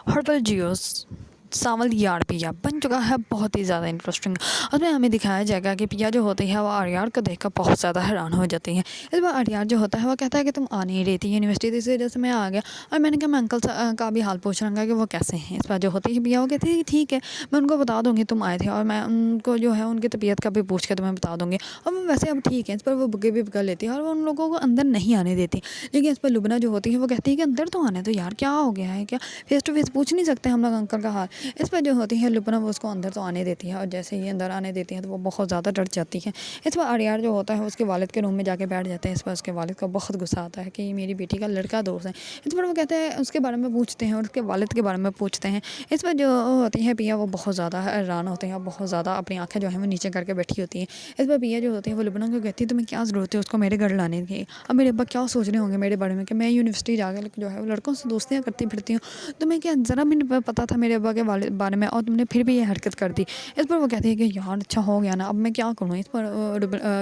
Herbal Jews Saval یار پیا بن چکا ہے بہت ہی زیادہ انٹرسٹنگ۔ اس میں ہمیں دکھایا جائے گا کہ پیا جو ہوتی ہے وہ آریار کو دیکھ کر بہت زیادہ حیران ہو جاتی ہے۔ اس بار آریار جو ہوتا ہے وہ کہتا ہے کہ تم آ نہیں رہی تھی یونیورسٹی، اس وجہ سے میں آ گیا، اور میں نے کہا میں انکل کا بھی حال پوچھ رہا ہوں کہ وہ کیسے ہیں۔ اس بار جو ہوتی ہے پیا وہ کہتی ہے ٹھیک ہے میں ان کو بتا دوں گی تم آئے تھے، اور میں ان کو جو ہے ان کی طبیعت کا بھی پوچھ کے تمہیں بتا دوں گی، اور وہ ویسے اب ٹھیک ہے۔ اس پر وہ بگے بھی پکڑ لیتی ہے اور وہ ان لوگوں کو اندر نہیں آنے دیتی، لیکن اس پر لبنہ جو ہوتی ہے وہ کہتی ہے کہ اندر تو آنے تو یار کیا ہو گیا ہے، کیا فیس ٹو فیس پوچھ نہیں سکتے ہم لوگ انکل کا حال۔ اس پر جو ہوتی ہے لبنہ وہ اس کو اندر تو آنے دیتی ہے، اور جیسے ہی اندر آنے دیتی ہے تو وہ بہت زیادہ ڈر جاتی ہے۔ اس پر آریار جو ہوتا ہے اس کے والد کے روم میں جا کے بیٹھ جاتے ہیں۔ اس پر اس کے والد کو بہت غصہ آتا ہے کہ یہ میری بیٹی کا لڑکا دوست ہے۔ اس پر وہ کہتے ہیں اس کے بارے میں پوچھتے ہیں اور اس کے والد کے بارے میں پوچھتے ہیں۔ اس پر جو ہوتی ہے پیا وہ بہت زیادہ حیران ہوتے ہیں اور بہت زیادہ اپنی آنکھیں جو ہیں وہ نیچے کر کے بیٹھی ہوتی ہیں۔ اس پر پیا جو ہوتی ہے وہ لبنہ کو کہتی ہے تمہیں کیا ضرورت ہے اس کو میرے گھر لانے کی، اب میرے ابا کیا سوچ رہے ہوں گے میرے بارے میں کہ میں یونیورسٹی جا کے جو ہے وہ لڑکوں سے دوستیاں کرتی پھرتی ہوں، تمہیں کیا ذرا بھی نہیں پتا تھا میرے ابا کے بارے میں، اور تم نے پھر بھی یہ حرکت کر دی۔ اس پر وہ کہتی ہے کہ یار اچھا ہو گیا نا، اب میں کیا کروں۔ اس پر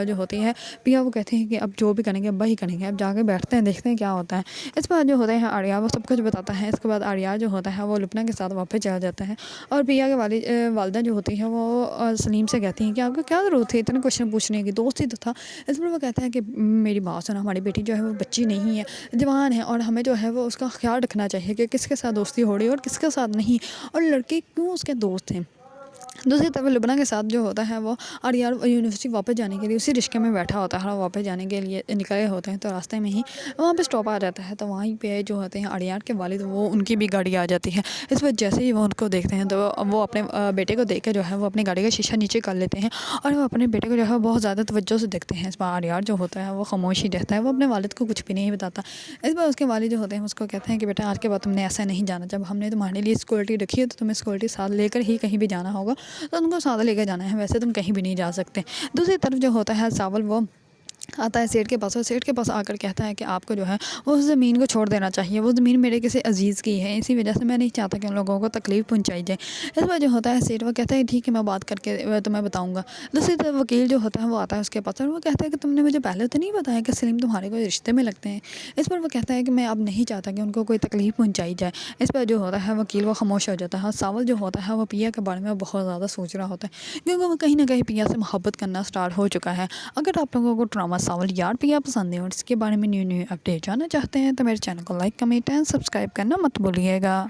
جو ہوتی ہے پیا وہ کہتی ہے کہ اب جو بھی کریں گے ابا ہی کریں گے، اب جا کے بیٹھتے ہیں دیکھتے ہیں کیا ہوتا ہے۔ اس پر جو ہوتا ہے آریار وہ سب کچھ بتاتا ہے۔ اس کے بعد آریار جو ہوتا ہے وہ لبنہ کے ساتھ واپس چلا جاتا ہے، اور پیا کے والدہ جو ہوتی ہے وہ سلیم سے کہتی ہیں کہ آپ کو کیا ضرورت تھی اتنے کوشچن پوچھنے کی، دوست ہی تو تھا۔ اس پر وہ کہتا ہے کہ میری بات سنا، ہماری بیٹی جو ہے وہ بچی نہیں ہے، جوان ہے، اور ہمیں جو ہے وہ اس کا خیال رکھنا چاہیے کہ کس کے ساتھ دوستی ہو رہی ہے اور کس کے ساتھ نہیں، اور لڑکے کیوں اس کے دوست ہیں۔ دوسری طرف لبنہ کے ساتھ جو ہوتا ہے وہ آریار یونیورسٹی واپس جانے کے لیے اسی رشکے میں بیٹھا ہوتا ہے، اور واپس جانے کے لیے نکلے ہوتے ہیں تو راستے میں ہی وہاں پہ اسٹاپ آ جاتا ہے، تو وہیں پہ جو ہوتے ہیں آریار کے والد وہ ان کی بھی گاڑی آ جاتی ہے۔ اس وقت جیسے ہی وہ ان کو دیکھتے ہیں تو وہ اپنے بیٹے کو دیکھ کے جو ہے وہ اپنی گاڑی کا شیشہ نیچے کر لیتے ہیں، اور وہ اپنے بیٹے کو جو ہے بہت زیادہ توجہ سے دیکھتے ہیں۔ اس پر آریار جو ہوتا ہے وہ خاموش ہی رہتا ہے، وہ اپنے والد کو کچھ بھی نہیں بتاتا۔ اس پر اس کے والد جو ہوتے ہیں اس کو کہتے ہیں کہ بیٹا آج کے بعد تم نے ایسا نہیں جانا، جب ہم نے تمہارے لیے سیکورٹی رکھی ہے تو تمہیں سیکورٹی ساتھ لے کر ہی کہیں بھی جانا ہوگا، تو ان کو ساتھ لے کے جانا ہے، ویسے تم کہیں بھی نہیں جا سکتے۔ دوسری طرف جو ہوتا ہے ساول وہ آتا ہے سیٹھ کے پاس، اور سیٹھ کے پاس آ کر کہتا ہے کہ آپ کو جو ہے وہ زمین کو چھوڑ دینا چاہیے، وہ زمین میرے کسی عزیز کی ہے، اسی وجہ سے میں نہیں چاہتا کہ ان لوگوں کو تکلیف پہنچائی جائے۔ اس پر جو ہوتا ہے سیٹھ وہ کہتا ہے ٹھیک ہے میں بات کر کے تمہیں بتاؤں گا۔ دوسری طرف وکیل جو ہوتا ہے وہ آتا ہے اس کے پاس، اور وہ کہتا ہے کہ تم نے مجھے پہلے تو نہیں بتایا کہ سلیم تمہارے کوئی رشتے میں لگتے ہیں۔ اس پر وہ کہتا ہے کہ میں اب نہیں چاہتا کہ ان کو کوئی تکلیف پہنچائی جائے۔ اس پر جو ہوتا ہے وکیل وہ خاموش ہو جاتا ہے، اور ساول جو ہوتا ہے وہ پیا کے بارے میں بہت زیادہ سوچ رہا ہوتا ہے، کیونکہ وہ کہیں نہ کہیں پیا سے محبت کرنا سٹارٹ ہو چکا ہے۔ اگر آپ لوگوں کو ڈرامہ ساول یار پیا پسند ہے اور اس کے بارے میں نیو اپڈیٹ جاننا چاہتے ہیں تو میرے چینل کو لائک کمنٹ اینڈ سبسکرائب کرنا مت بھولیے گا۔